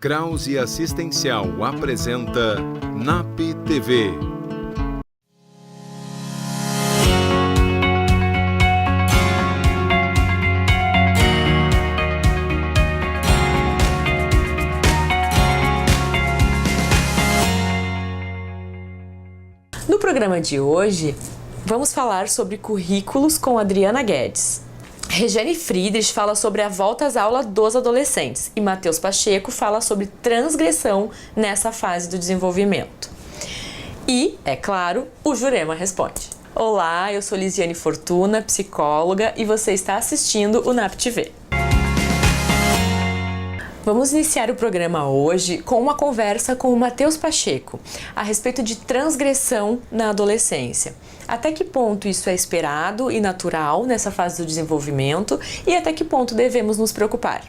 Krause Assistencial apresenta NAP TV. No programa de hoje, vamos falar sobre currículos com Adriana Guedes. Regiane Friedrich fala sobre a volta às aulas dos adolescentes e Matheus Pacheco fala sobre transgressão nessa fase do desenvolvimento. E, é claro, o Jurema responde. Olá, eu sou Lisiane Fortuna, psicóloga, e você está assistindo o NAP TV. Vamos iniciar o programa hoje com uma conversa com o Matheus Pacheco a respeito de transgressão na adolescência. Até que ponto isso é esperado e natural nessa fase do desenvolvimento e até que ponto devemos nos preocupar?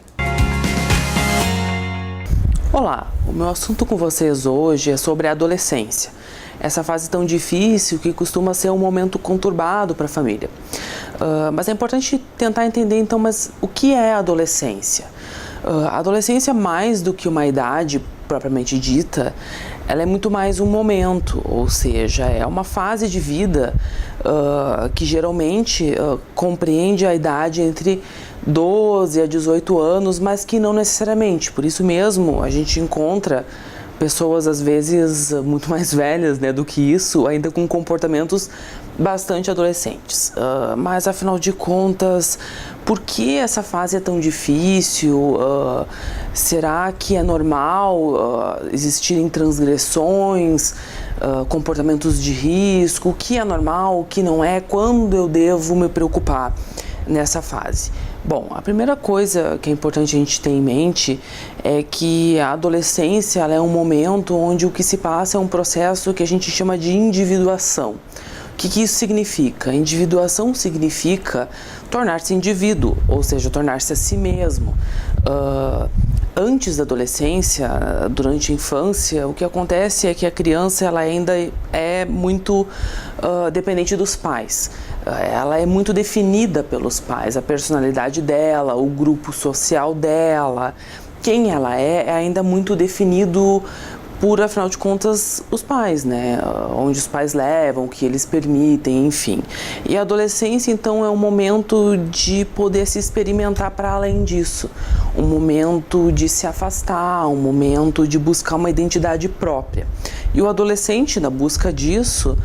Olá, o meu assunto com vocês hoje é sobre a adolescência. Essa fase tão difícil que costuma ser um momento conturbado para a família. Mas é importante tentar entender então, mas o que é a adolescência? A adolescência, mais do que uma idade propriamente dita, ela é muito mais um momento, ou seja, é uma fase de vida que geralmente compreende a idade entre 12 a 18 anos, mas que não necessariamente. Por isso mesmo, a gente encontra pessoas, às vezes, muito mais velhas, né, do que isso, ainda com comportamentos bastante adolescentes. Mas, afinal de contas, por que essa fase é tão difícil? Será que é normal existirem transgressões, comportamentos de risco? O que é normal, o que não é? Quando eu devo me preocupar nessa fase? Bom, a primeira coisa que é importante a gente ter em mente é que a adolescência ela é um momento onde o que se passa é um processo que a gente chama de individuação. O que isso significa? Individuação significa tornar-se indivíduo, ou seja, tornar-se a si mesmo. Antes da adolescência, durante a infância, o que acontece é que a criança ela ainda é muito dependente dos pais. Ela é muito definida pelos pais, a personalidade dela, o grupo social dela, quem ela é ainda muito definido por, afinal de contas, os pais, né? Onde os pais levam, o que eles permitem, enfim. E a adolescência, então, é um momento de poder se experimentar para além disso. Um momento de se afastar, um momento de buscar uma identidade própria. E o adolescente, na busca disso,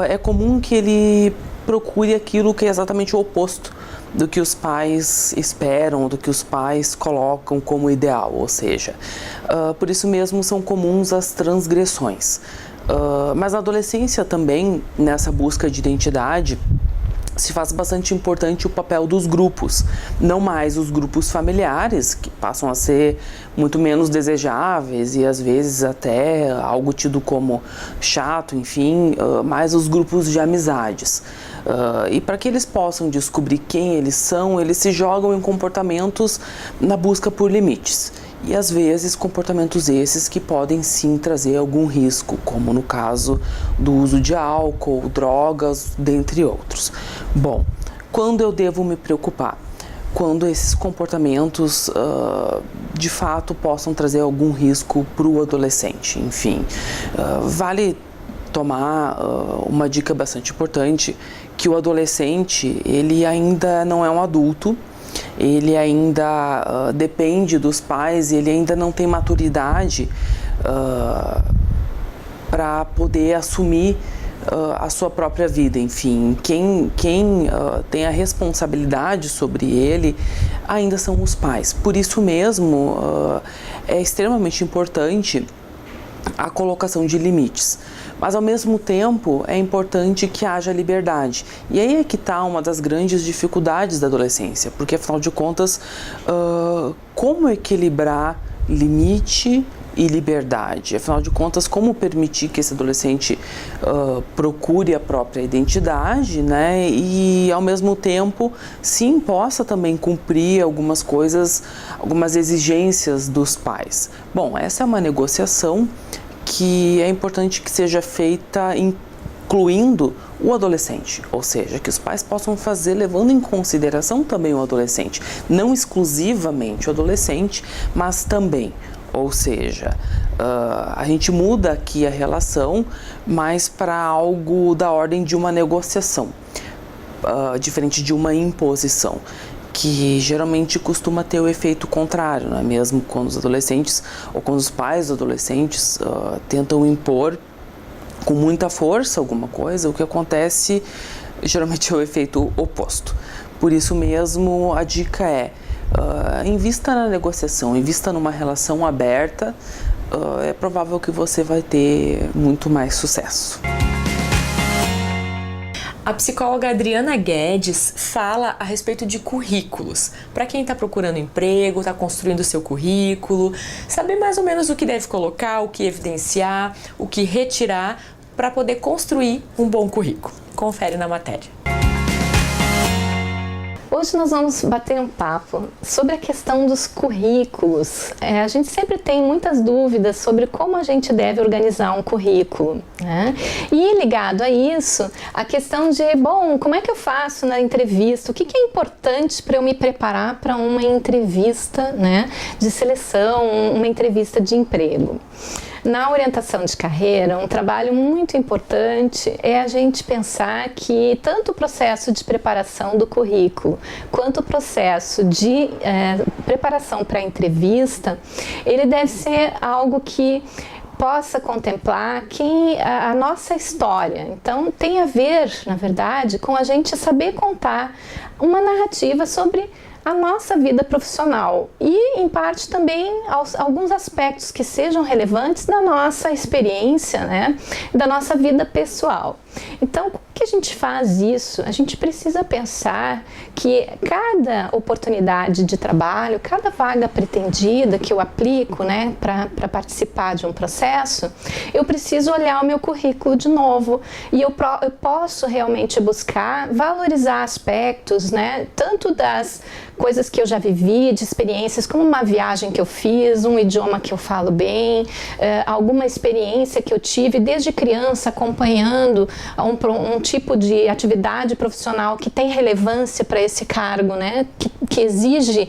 é comum que ele procure aquilo que é exatamente o oposto do que os pais esperam, do que os pais colocam como ideal, ou seja, por isso mesmo são comuns as transgressões. Mas na adolescência também, nessa busca de identidade, se faz bastante importante o papel dos grupos, não mais os grupos familiares, que passam a ser muito menos desejáveis e às vezes até algo tido como chato, enfim, mas os grupos de amizades. E para que eles possam descobrir quem eles são, eles se jogam em comportamentos na busca por limites. E às vezes comportamentos esses que podem sim trazer algum risco, como no caso do uso de álcool, drogas, dentre outros. Bom, quando eu devo me preocupar? Quando esses comportamentos de fato possam trazer algum risco para o adolescente. Enfim, vale tomar uma dica bastante importante, que o adolescente ele ainda não é um adulto, ele ainda depende dos pais, ele ainda não tem maturidade para poder assumir a sua própria vida. Enfim, quem tem a responsabilidade sobre ele ainda são os pais. Por isso mesmo, é extremamente importante a colocação de limites. Mas, ao mesmo tempo, é importante que haja liberdade. E aí é que está uma das grandes dificuldades da adolescência, porque, afinal de contas, como equilibrar limite e liberdade? Afinal de contas, como permitir que esse adolescente procure a própria identidade, né? E, ao mesmo tempo, sim, possa também cumprir algumas coisas, algumas exigências dos pais. Bom, essa é uma negociação que é importante que seja feita incluindo o adolescente, ou seja, que os pais possam fazer levando em consideração também o adolescente, não exclusivamente o adolescente, mas também. Ou seja, a gente muda aqui a relação, mas para algo da ordem de uma negociação, diferente de uma imposição, que geralmente costuma ter o efeito contrário, não é mesmo? Quando os adolescentes ou quando os pais dos adolescentes tentam impor com muita força alguma coisa, o que acontece geralmente é o efeito oposto. Por isso mesmo, a dica é invista na negociação, invista numa relação aberta, é provável que você vai ter muito mais sucesso. A psicóloga Adriana Guedes fala a respeito de currículos. Para quem está procurando emprego, está construindo seu currículo, saber mais ou menos o que deve colocar, o que evidenciar, o que retirar para poder construir um bom currículo. Confere na matéria. Hoje nós vamos bater um papo sobre a questão dos currículos. A gente sempre tem muitas dúvidas sobre como a gente deve organizar um currículo, né? E ligado a isso, a questão de, como é que eu faço na entrevista? O que é importante para eu me preparar para uma entrevista, né, de seleção, uma entrevista de emprego? Na orientação de carreira, um trabalho muito importante é a gente pensar que tanto o processo de preparação do currículo quanto o processo de preparação para a entrevista, ele deve ser algo que possa contemplar a nossa história. Então, tem a ver, na verdade, com a gente saber contar uma narrativa sobre a nossa vida profissional e, em parte, também alguns aspectos que sejam relevantes da nossa experiência, né, da nossa vida pessoal. Então, como que a gente faz isso? A gente precisa pensar que cada oportunidade de trabalho, cada vaga pretendida que eu aplico, né, para participar de um processo, eu preciso olhar o meu currículo de novo e eu posso realmente buscar valorizar aspectos, né, tanto das coisas que eu já vivi, de experiências como uma viagem que eu fiz, um idioma que eu falo bem, alguma experiência que eu tive desde criança acompanhando um tipo de atividade profissional que tem relevância para esse cargo, né? Que exige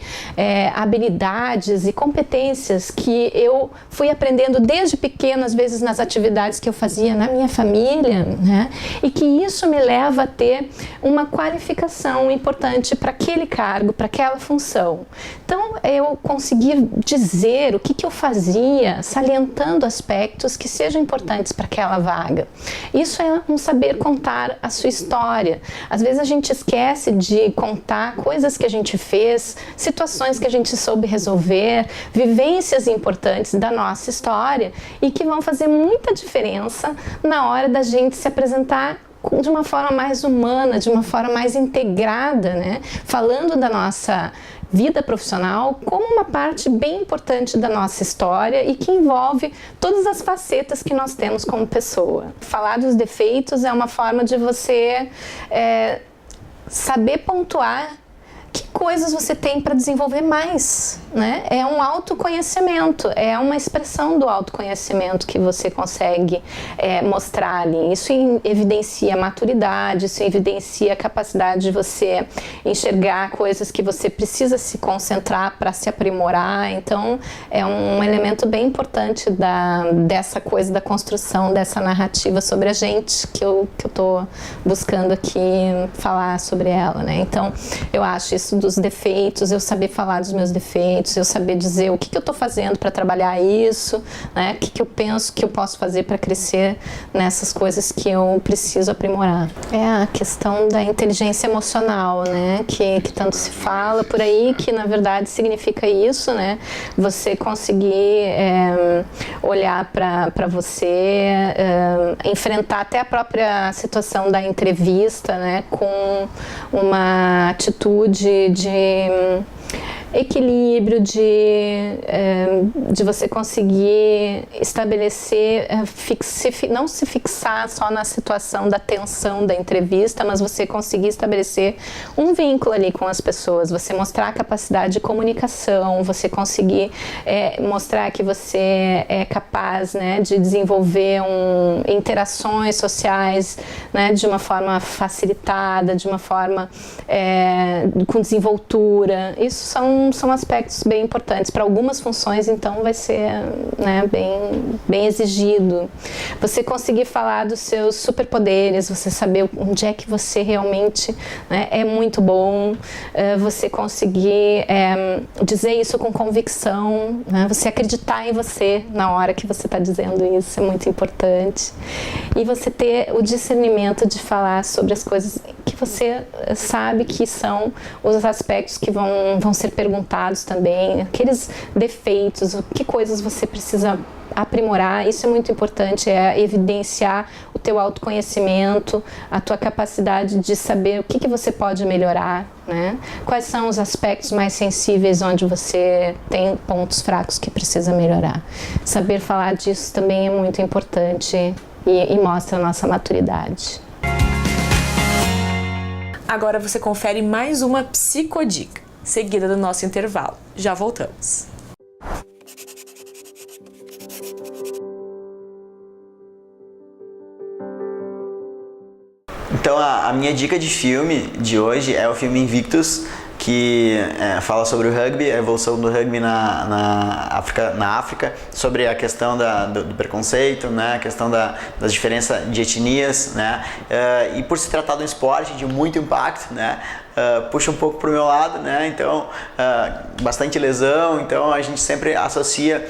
habilidades e competências que eu fui aprendendo desde pequena, às vezes nas atividades que eu fazia na minha família, né? E que isso me leva a ter uma qualificação importante para aquele cargo, para aquela função. Então, eu consegui dizer o que eu fazia, salientando aspectos que sejam importantes para aquela vaga. Isso é um saber contar a sua história. Às vezes a gente esquece de contar coisas que a gente fez, situações que a gente soube resolver, vivências importantes da nossa história e que vão fazer muita diferença na hora da gente se apresentar de uma forma mais humana, de uma forma mais integrada, né? Falando da nossa vida profissional como uma parte bem importante da nossa história e que envolve todas as facetas que nós temos como pessoa. Falar dos defeitos é uma forma de você saber pontuar que coisas você tem para desenvolver mais, né? É um autoconhecimento, é uma expressão do autoconhecimento que você consegue mostrar ali. Isso evidencia maturidade, isso evidencia a capacidade de você enxergar coisas que você precisa se concentrar para se aprimorar. Então, é um elemento bem importante dessa coisa da construção dessa narrativa sobre a gente que eu estou buscando aqui falar sobre ela, né? Então, eu acho isso dos defeitos, eu saber falar dos meus defeitos, eu saber dizer o que eu estou fazendo para trabalhar isso, né? O que eu penso que eu posso fazer para crescer nessas coisas que eu preciso aprimorar. É a questão da inteligência emocional, né? Que tanto se fala por aí, que na verdade significa isso, né? Você conseguir olhar para você, enfrentar até a própria situação da entrevista, né? Com uma atitude de equilíbrio, de você conseguir estabelecer, não se fixar só na situação da tensão da entrevista, mas você conseguir estabelecer um vínculo ali com as pessoas, você mostrar a capacidade de comunicação, você conseguir mostrar que você é capaz, né, de desenvolver interações sociais, né, de uma forma facilitada, de uma forma com desenvoltura. Isso são aspectos bem importantes. Para algumas funções, então, vai ser, né, bem exigido. Você conseguir falar dos seus superpoderes, você saber onde é que você realmente, né, é muito bom, você conseguir dizer isso com convicção, né, você acreditar em você na hora que você está dizendo isso, é muito importante. E você ter o discernimento de falar sobre as coisas que você sabe que são os aspectos que vão ser perguntados também, aqueles defeitos, que coisas você precisa aprimorar. Isso é muito importante, evidenciar o teu autoconhecimento, a tua capacidade de saber o que você pode melhorar, né? Quais são os aspectos mais sensíveis onde você tem pontos fracos que precisa melhorar. Saber falar disso também é muito importante e mostra a nossa maturidade. Agora você confere mais uma psicodica, seguida do nosso intervalo. Já voltamos. Então a minha dica de filme de hoje é o filme Invictus, que fala sobre o rugby, a evolução do rugby na África, sobre a questão do preconceito, né, a questão das diferenças de etnias, né, e por se tratar de um esporte de muito impacto, né, puxa um pouco pro meu lado, né, então bastante lesão, então a gente sempre associa,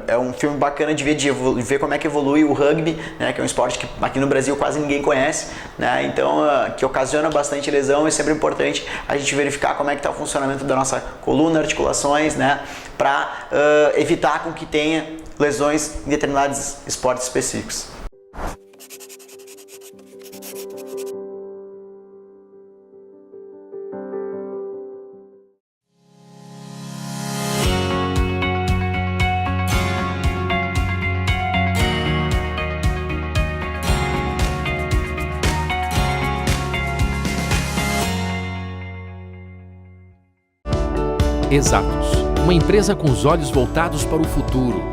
é um filme bacana de ver como é que evolui o rugby, né, que é um esporte que aqui no Brasil quase ninguém conhece, né, então que ocasiona bastante lesão, é sempre importante a gente verificar como é que está o funcionamento da nossa coluna, articulações, né, para evitar com que tenha lesões em determinados esportes específicos. Exatos, uma empresa com os olhos voltados para o futuro,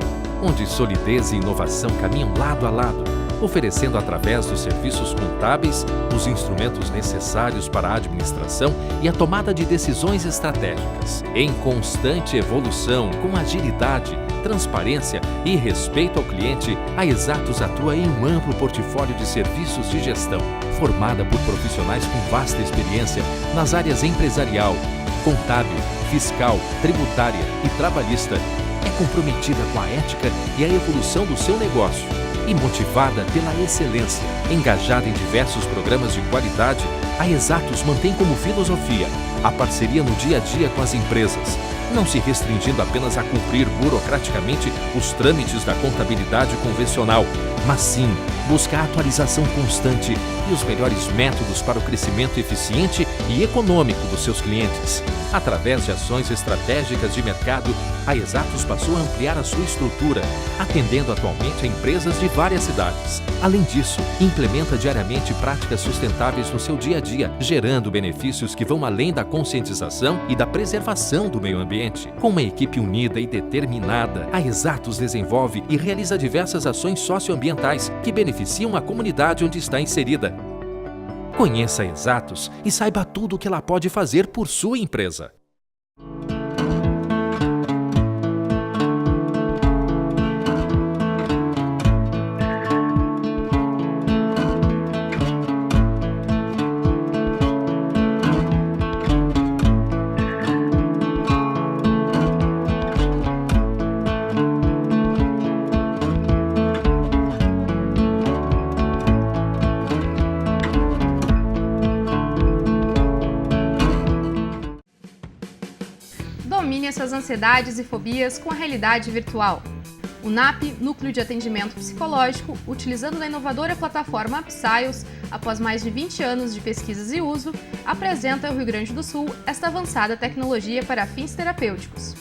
onde solidez e inovação caminham lado a lado, oferecendo através dos serviços contábeis os instrumentos necessários para a administração e a tomada de decisões estratégicas. Em constante evolução, com agilidade, transparência e respeito ao cliente, a Exatos atua em um amplo portfólio de serviços de gestão, formada por profissionais com vasta experiência nas áreas empresarial, contábil, fiscal, tributária e trabalhista. É comprometida com a ética e a evolução do seu negócio e motivada pela excelência. Engajada em diversos programas de qualidade, a Exatos mantém como filosofia a parceria no dia a dia com as empresas, não se restringindo apenas a cumprir burocraticamente os trâmites da contabilidade convencional, mas sim buscar a atualização constante e os melhores métodos para o crescimento eficiente e econômico dos seus clientes. Através de ações estratégicas de mercado, a Exatos passou a ampliar a sua estrutura, atendendo atualmente a empresas de várias cidades. Além disso, implementa diariamente práticas sustentáveis no seu dia a dia, gerando benefícios que vão além da conscientização e da preservação do meio ambiente. Com uma equipe unida e determinada, a Exatos desenvolve e realiza diversas ações socioambientais que beneficiam a comunidade onde está inserida. Conheça a Exatos e saiba tudo o que ela pode fazer por sua empresa. Domine as suas ansiedades e fobias com a realidade virtual. O NAP, Núcleo de Atendimento Psicológico, utilizando da inovadora plataforma Psyos, após mais de 20 anos de pesquisas e uso, apresenta ao Rio Grande do Sul esta avançada tecnologia para fins terapêuticos.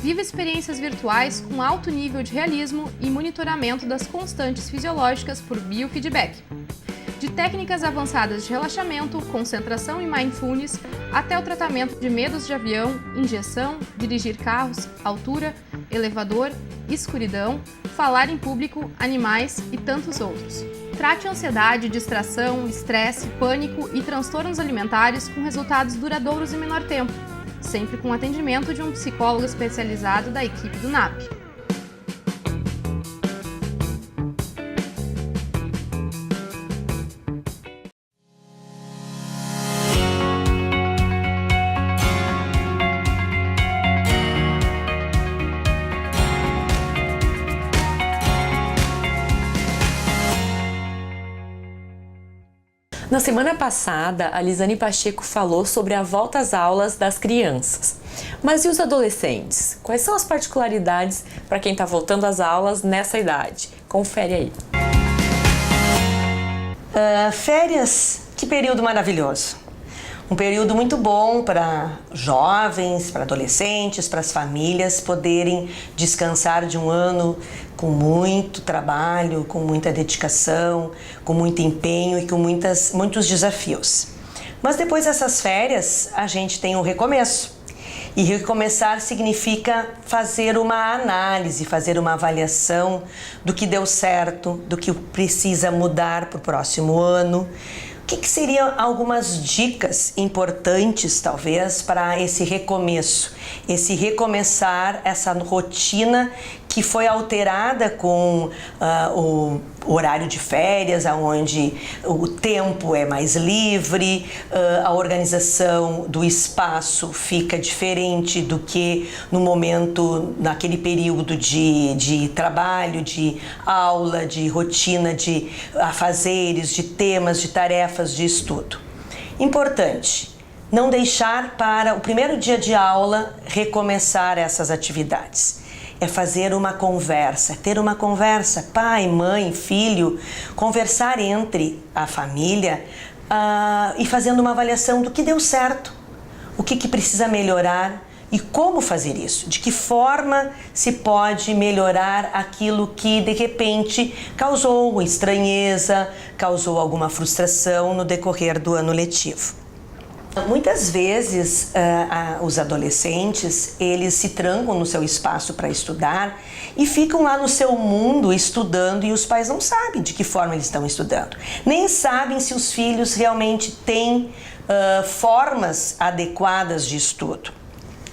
Viva experiências virtuais com alto nível de realismo e monitoramento das constantes fisiológicas por biofeedback. De técnicas avançadas de relaxamento, concentração e mindfulness, até o tratamento de medos de avião, injeção, dirigir carros, altura, elevador, escuridão, falar em público, animais e tantos outros. Trate ansiedade, distração, estresse, pânico e transtornos alimentares com resultados duradouros em menor tempo, sempre com atendimento de um psicólogo especializado da equipe do NAP. Na semana passada, a Lisane Pacheco falou sobre a volta às aulas das crianças. Mas e os adolescentes? Quais são as particularidades para quem está voltando às aulas nessa idade? Confere aí. Férias, que período maravilhoso. Um período muito bom para jovens, para adolescentes, para as famílias poderem descansar de um ano com muito trabalho, com muita dedicação, com muito empenho e com muitos desafios. Mas depois dessas férias, a gente tem um recomeço. E recomeçar significa fazer uma análise, fazer uma avaliação do que deu certo, do que precisa mudar para o próximo ano. O que seriam algumas dicas importantes, talvez, para esse recomeço? Esse recomeçar essa rotina que foi alterada com o horário de férias, onde o tempo é mais livre, a organização do espaço fica diferente do que no momento, naquele período de trabalho, de aula, de rotina, de afazeres, de temas, de tarefas de estudo. Importante, não deixar para o primeiro dia de aula recomeçar essas atividades. É fazer uma conversa, ter uma conversa, pai, mãe, filho, conversar entre a família e fazendo uma avaliação do que deu certo, o que precisa melhorar e como fazer isso, de que forma se pode melhorar aquilo que de repente causou estranheza, causou alguma frustração no decorrer do ano letivo. Muitas vezes os adolescentes, eles se trancam no seu espaço para estudar e ficam lá no seu mundo estudando e os pais não sabem de que forma eles estão estudando. Nem sabem se os filhos realmente têm formas adequadas de estudo.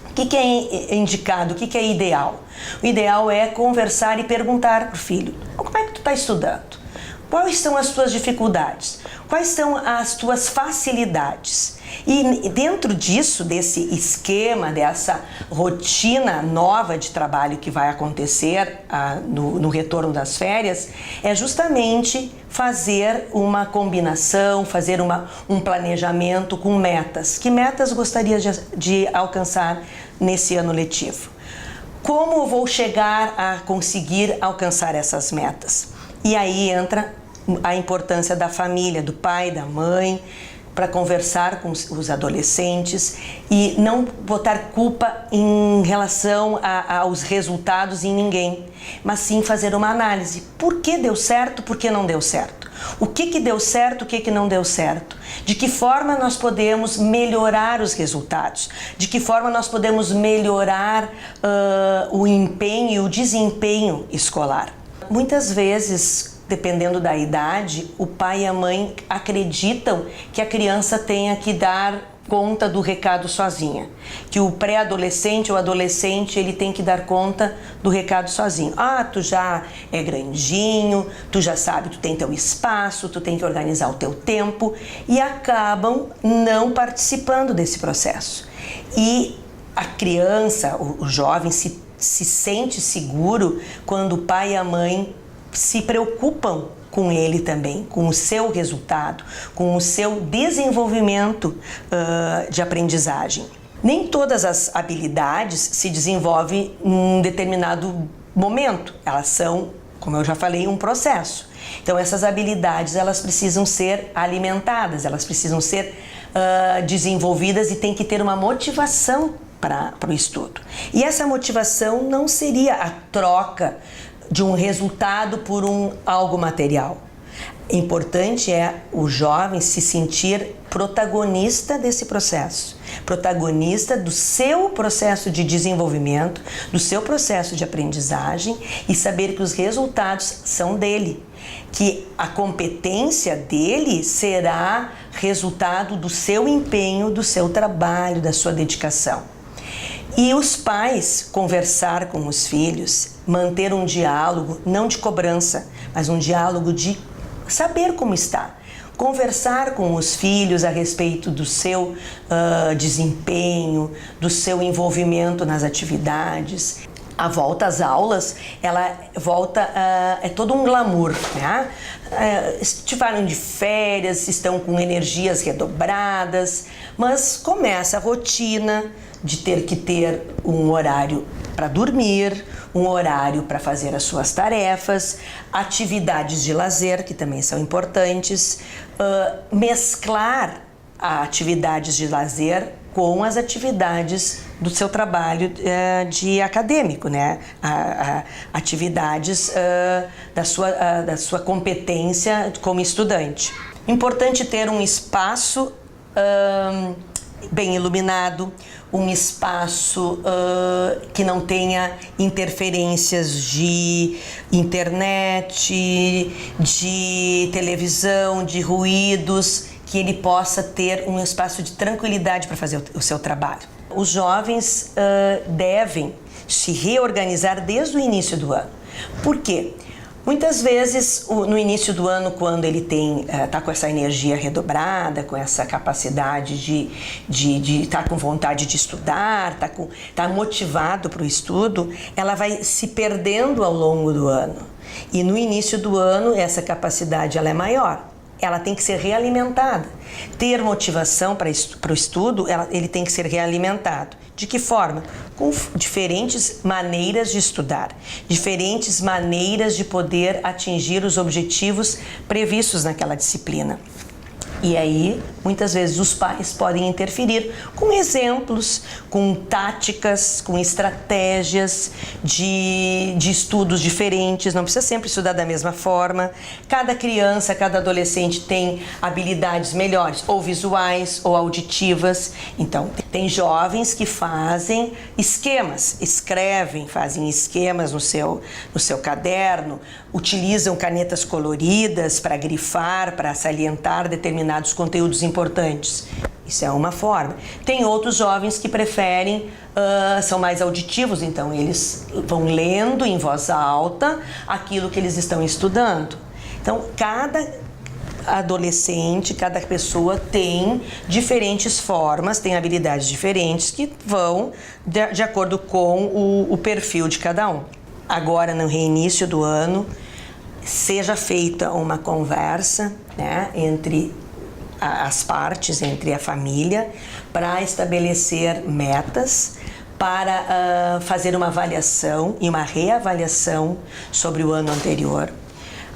O que é indicado, o que é ideal? O ideal é conversar e perguntar para o filho: como é que tu está estudando? Quais são as tuas dificuldades? Quais são as tuas facilidades? E dentro disso, desse esquema, dessa rotina nova de trabalho que vai acontecer no retorno das férias, é justamente fazer uma combinação, fazer um planejamento com metas. Que metas gostaria de alcançar nesse ano letivo? Como eu vou chegar a conseguir alcançar essas metas? E aí entra a importância da família, do pai, da mãe, para conversar com os adolescentes e não botar culpa em relação aos resultados em ninguém, mas sim fazer uma análise. Por que deu certo, por que não deu certo? O que deu certo, o que não deu certo? De que forma nós podemos melhorar os resultados? De que forma nós podemos melhorar o empenho e o desempenho escolar? Muitas vezes, dependendo da idade, o pai e a mãe acreditam que a criança tenha que dar conta do recado sozinha, que o pré-adolescente ou adolescente ele tem que dar conta do recado sozinho. Tu já é grandinho, tu já sabe, tu tem teu espaço, tu tem que organizar o teu tempo, e acabam não participando desse processo. E a criança, o jovem se sente seguro quando o pai e a mãe se preocupam com ele também, com o seu resultado, com o seu desenvolvimento de aprendizagem. Nem todas as habilidades se desenvolvem em um determinado momento, elas são, como eu já falei, um processo. Então essas habilidades elas precisam ser alimentadas, elas precisam ser desenvolvidas e tem que ter uma motivação para o estudo. E essa motivação não seria a troca de um resultado por algo material. Importante é o jovem se sentir protagonista desse processo, protagonista do seu processo de desenvolvimento, do seu processo de aprendizagem e saber que os resultados são dele, que a competência dele será resultado do seu empenho, do seu trabalho, da sua dedicação. E os pais conversar com os filhos, manter um diálogo, não de cobrança, mas um diálogo de saber como está. Conversar com os filhos a respeito do seu desempenho, do seu envolvimento nas atividades. A volta às aulas, ela volta, é todo um glamour, né? Estiveram de férias, estão com energias redobradas, mas começa a rotina de ter que ter um horário para dormir, um horário para fazer as suas tarefas, atividades de lazer, que também são importantes, mesclar atividades de lazer com as atividades do seu trabalho de acadêmico, né? Atividades da sua competência como estudante. Importante ter um espaço bem iluminado, um espaço que não tenha interferências de internet, de televisão, de ruídos, que ele possa ter um espaço de tranquilidade para fazer o seu trabalho. Os jovens devem se reorganizar desde o início do ano. Por quê? Muitas vezes, no início do ano, quando ele está com essa energia redobrada, com essa capacidade de estar com vontade de estudar, tá motivado para o estudo, ela vai se perdendo ao longo do ano. E no início do ano, essa capacidade ela é maior. Ela tem que ser realimentada. Ter motivação para o estudo, ele tem que ser realimentado. De que forma? Com diferentes maneiras de estudar, diferentes maneiras de poder atingir os objetivos previstos naquela disciplina. E aí, muitas vezes, os pais podem interferir com exemplos, com táticas, com estratégias de estudos diferentes. Não precisa sempre estudar da mesma forma. Cada criança, cada adolescente tem habilidades melhores, ou visuais, ou auditivas. Então, tem jovens que fazem esquemas, fazem esquemas no seu caderno, utilizam canetas coloridas para grifar, para salientar determinados conteúdos importantes. Isso é uma forma. Tem outros jovens que preferem, são mais auditivos, então eles vão lendo em voz alta aquilo que eles estão estudando. Então, cada adolescente, cada pessoa tem diferentes formas, tem habilidades diferentes que vão de acordo com o perfil de cada um. Agora, no reinício do ano, seja feita uma conversa, né, entre as partes, entre a família, para estabelecer metas, para fazer uma avaliação e uma reavaliação sobre o ano anterior.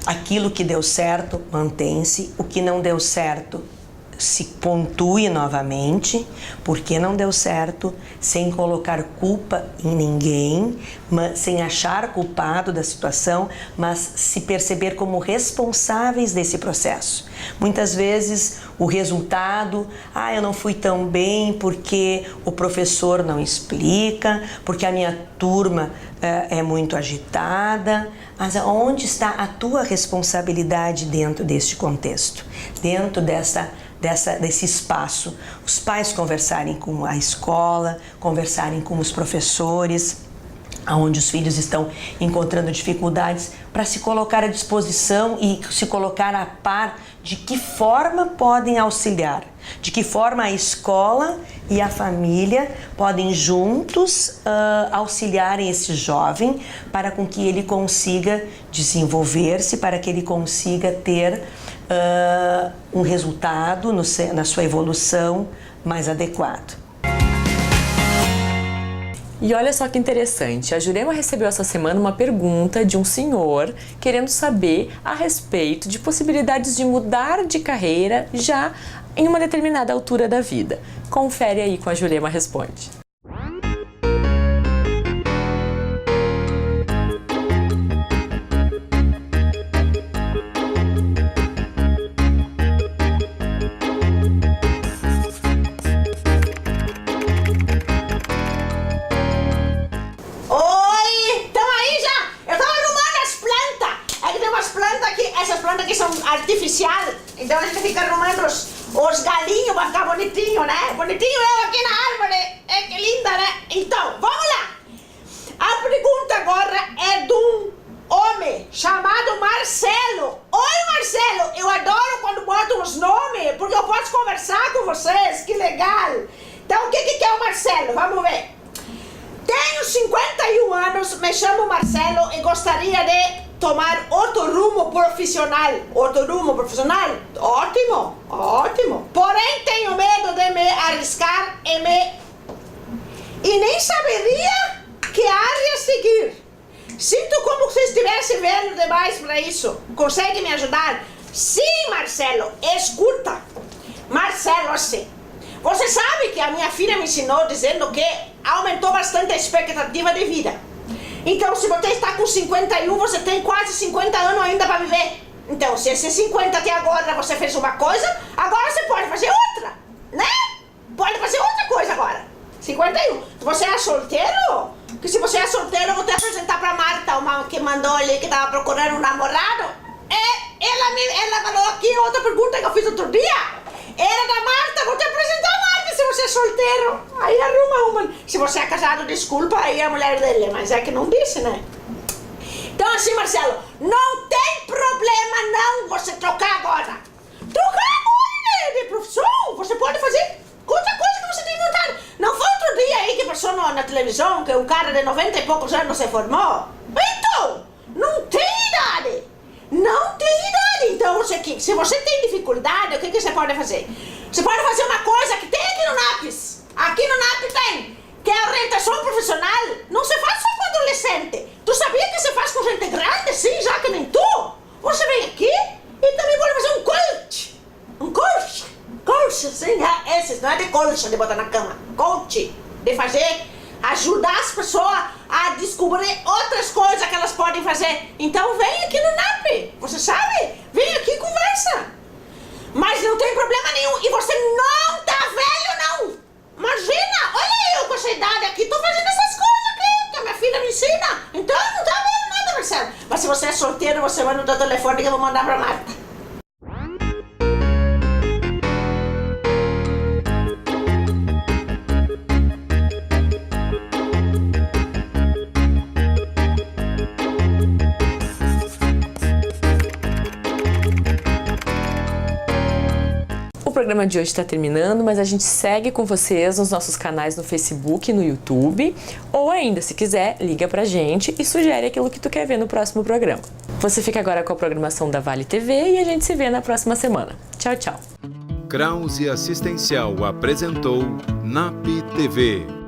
Aquilo que deu certo, mantém-se. O que não deu certo, se pontue novamente, porque não deu certo, sem colocar culpa em ninguém, sem achar culpado da situação, mas se perceber como responsáveis desse processo. Muitas vezes o resultado, eu não fui tão bem porque o professor não explica, porque a minha turma é muito agitada. Mas onde está a tua responsabilidade dentro deste contexto, dentro desse espaço? Os pais conversarem com a escola, conversarem com os professores, onde os filhos estão encontrando dificuldades, para se colocar à disposição e se colocar a par de que forma podem auxiliar, de que forma a escola e a família podem juntos auxiliarem esse jovem para com que ele consiga desenvolver-se, para que ele consiga ter um resultado na sua evolução mais adequado. E olha só que interessante, a Jurema recebeu essa semana uma pergunta de um senhor querendo saber a respeito de possibilidades de mudar de carreira já em uma determinada altura da vida. Confere aí com a Jurema Responde. Artificial, então a gente fica arrumando os galinhos para ficar bonitinho, né? Bonitinho eu aqui na árvore, que linda, né? Então, vamos lá! A pergunta agora é de um homem chamado Marcelo. Oi, Marcelo, eu adoro quando botam os nomes, porque eu posso conversar com vocês, que legal! Então, o que é o Marcelo? Vamos ver. Tenho 51 anos, me chamo Marcelo e gostaria de tomar outro rumo profissional. Outro rumo profissional? Ótimo, ótimo. Porém, tenho medo de me arriscar e nem saberia que área seguir. Sinto como se estivesse velho demais para isso. Consegue me ajudar? Sim, Marcelo, escuta. Marcelo, assim, você sabe que a minha filha me ensinou dizendo que aumentou bastante a expectativa de vida. Então, se você está com 51, você tem quase 50 anos ainda para viver. Então, se esses 50 até agora você fez uma coisa, agora você pode fazer outra, né? Pode fazer outra coisa agora. 51. Se você é solteiro, que se você é solteiro, eu vou te apresentar para Marta, uma que mandou ali que estava procurando um namorado. Ela falou aqui outra pergunta que eu fiz outro dia. Era da Marta, vou te apresentar a Marta se você é solteiro. Aí arruma uma. Se você é casado, desculpa, aí é a mulher dele, mas é que não disse, né? Então assim, Marcelo, não tem problema não você trocar agora. Trocar agora de profissão, você pode fazer outra coisa que você tem vontade. Não foi outro dia aí que passou na televisão que um cara de 90 e poucos anos se formou? Então, não tem idade. Não tem idade. Então, se você tem dificuldade, o que você pode fazer? Você pode fazer uma coisa que tem aqui no NAPES. Aqui no NAPES tem, que é a orientação profissional. Não se faz só com adolescente. Tu sabia que se faz com gente grande, sim, já que nem tu? Você vem aqui e também pode fazer um coach. Um coach. Coach, sim, esses, não é de colcha de botar na cama. Coach, de fazer, ajudar as pessoas a descobrir outras coisas que elas podem fazer. Então vem aqui no NAP, você sabe? Vem aqui e conversa. Mas não tem problema nenhum. E você não tá velho, não. Imagina, olha eu com essa idade aqui, tô fazendo essas coisas aqui, que a minha filha me ensina. Então não tá velho nada, Marcelo. Mas se você é solteiro, você vai no teu telefone que eu vou mandar pra Marta. O programa de hoje está terminando, mas a gente segue com vocês nos nossos canais no Facebook e no YouTube. Ou ainda, se quiser, liga pra gente e sugere aquilo que tu quer ver no próximo programa. Você fica agora com a programação da Vale TV e a gente se vê na próxima semana. Tchau, tchau. Krause Assistencial apresentou NAP TV.